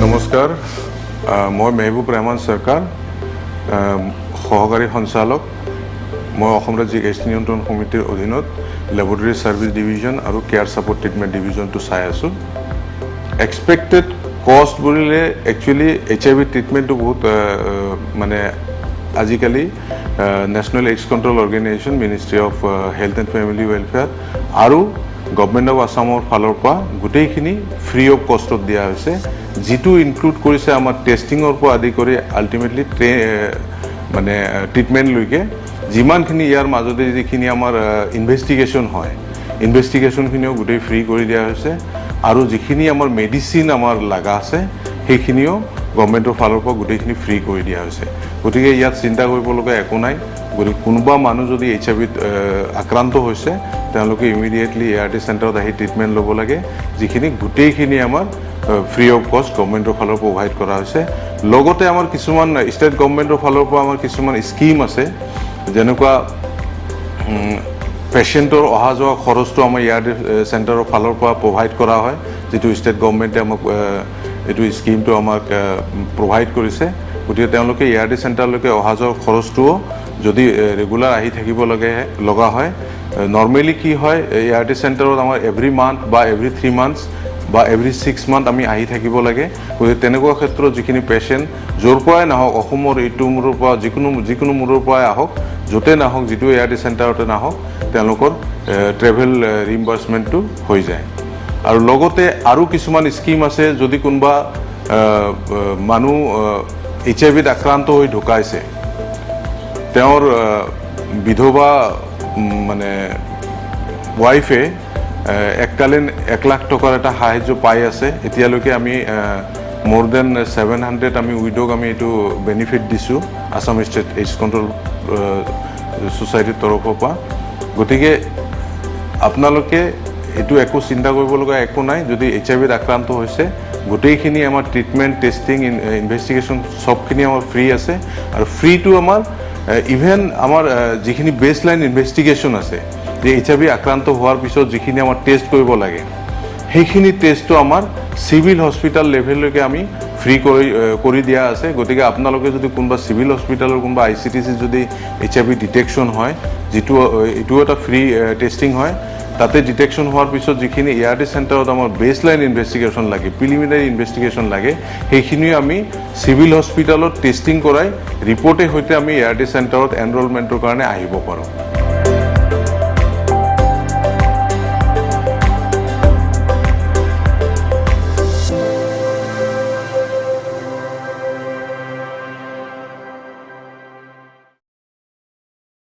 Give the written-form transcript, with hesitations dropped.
নমস্কাৰ মই মেহবুব ৰহমান সৰকাৰ সহকাৰী সঞ্চালক মই অসম ৰাজ্যিক এইডছ নিয়ন্ত্ৰণ সমিতিৰ অধীনত লেবৰেটৰী সাৰ্ভিস ডিভিজন আৰু কেয়াৰ সাপোৰ্ট ট্ৰিটমেন্ট ডিভিজনটো চাই আছো এক্সপেক্টেড কষ্ট বুলিলে একচুয়ালি HIV ট্ৰিটমেন্টটো বহুত মানে আজিকালি national AIDS control organisation ministry of health and family welfare আৰু গভৰ্নমেন্ট অফ আসামৰ ফালৰ পৰা গোটেইখিনি ফ্ৰী অফ কষ্টত দিয়া হৈছে যেটো ইনক্লুড কৰিছে আমাৰ টেষ্টিংৰ পৰা আদি কৰি আল্টিমেটলি মানে ট্ৰিটমেন্ট লৈকে যিমানখিনি ইয়াৰ মাজতে যিখিনি আমাৰ ইনভেষ্টিগেশ্যন হয় ইনভেষ্টিগেশ্যনখিনিও গোটেই ফ্ৰী কৰি দিয়া হৈছে আৰু যিখিনি আমাৰ মেডিচিন আমাৰ লাগা আছে সেইখিনিও গভৰ্নমেন্টৰ ফালৰ পৰা গোটেইখিনি ফ্ৰী কৰি দিয়া হৈছে গতিকে ইয়াত চিন্তা কৰিব লগা একো নাই গতিকে কোনোবা মানুহ যদি HIV আক্ৰান্ত হৈছে তেওঁলোকে ইমিডিয়েটলি ART চেণ্টাৰত আহি ট্ৰিটমেন্ট ল'ব লাগে যিখিনি গোটেইখিনি আমাৰ ফ্ৰী অফ কষ্ট গভৰ্নমেন্টৰ ফালৰ পৰা প্ৰভাইড কৰা হৈছে লগতে আমাৰ কিছুমান ষ্টেট গভৰ্নমেন্টৰ ফালৰ পৰা আমাৰ কিছুমান স্কিম আছে যেনেকুৱা পেশেন্টৰ অহা যোৱা খৰচটো আমাৰ ART চেণ্টাৰৰ ফালৰ পৰা প্ৰভাইড কৰা হয় যেটো ষ্টেট গভৰ্নমেন্টে আমাক এটো স্কিমটো আমাক প্ৰভাইড কৰিছে গতিকে তেওঁলোকে ART চেণ্টাৰলৈকে অহা যোৱাৰ খৰচটো যদি ৰেগুলাৰ আহি থাকিব লগা হয় নৰ্মেলি কি হয় ART চেণ্টাৰত আমাৰ এভৰি মান্থ বা এভৰি 3 মান্থস বা এভৰি 6 মান্থ আমি আহি থাকিব লাগে গতিকে তেনেকুৱা ক্ষেত্ৰত যিখিনি পেশেন্ট জোৰ পৰাই নাহক অসমৰ এইটো মুৰৰ পৰা যিকোনো মুৰৰ পৰাই আহক যতে নাহক যেটো ART চেণ্টাৰতে নাহক তেওঁলোকৰ ট্ৰেভেল ৰিইম্বাৰ্সমেন্টটো হৈ যায় আৰু লগতে আৰু কিছুমান স্কিম আছে যদি কোনবা মানুহ HIV আক্ৰান্ত হৈ ঢুকাইছে তেওঁৰ বিধবা মানে ওয়াইফে এককালীন 1 লাখ টকাৰ এটা সাহায্য পাই আছে এতিয়ালৈকে আমি more than 700 আমি উইডোক আমি এটো বেনিফিট দিছো আসাম ষ্টেট এইডছ কন্ট্ৰোল সোসাইটিৰ তৰফৰ পৰা গতিকে আপোনালোকে এটো একো চিন্তা কৰিব লগা একো নাই যদি HIV আক্ৰান্ত হৈছে গোটেইখিনি আমাৰ ট্ৰিটমেন্ট টেষ্টিং ইনভেষ্টিগেশ্যন সবখিনি আমাৰ ফ্ৰী আছে আৰু ফ্ৰী টু আমাৰ ইভেন আমাৰ যিখিনি বেসলাইন ইনভেষ্টিগেশ্যন আছে যে HIV আক্ৰান্ত হোৱাৰ পিছত যিখিনি আমাৰ টেষ্ট কৰিব লাগে সেইখিনি টেষ্টটো আমাৰ সিভিল হস্পিটাল লেভেললৈকে আমি ফ্ৰী কৰি দিয়া আছে গতিকে আপোনালোকে যদি কোনবা সিভিল হস্পিটালৰ কোনবা ICTC যদি HIV ডিটেকশ্যন হয় যেটো এটো এটা ফ্ৰী টেষ্টিং হয় তাতে ডিটেকশ্যন হোৱাৰ পিছত যিখিনি ART চেণ্টাৰত আমাৰ বেসলাইন ইনভেষ্টিগেশ্যন লাগে প্ৰিলিমিনাৰী ইনভেষ্টিগেশ্যন লাগে সেইখিনি আমি সিভিল হস্পিটালত টেষ্টিং কৰাই ৰিপৰ্টে হৈতে আমি ART চেণ্টাৰত এনৰোলমেন্টৰ কাৰণে আহিব পাৰো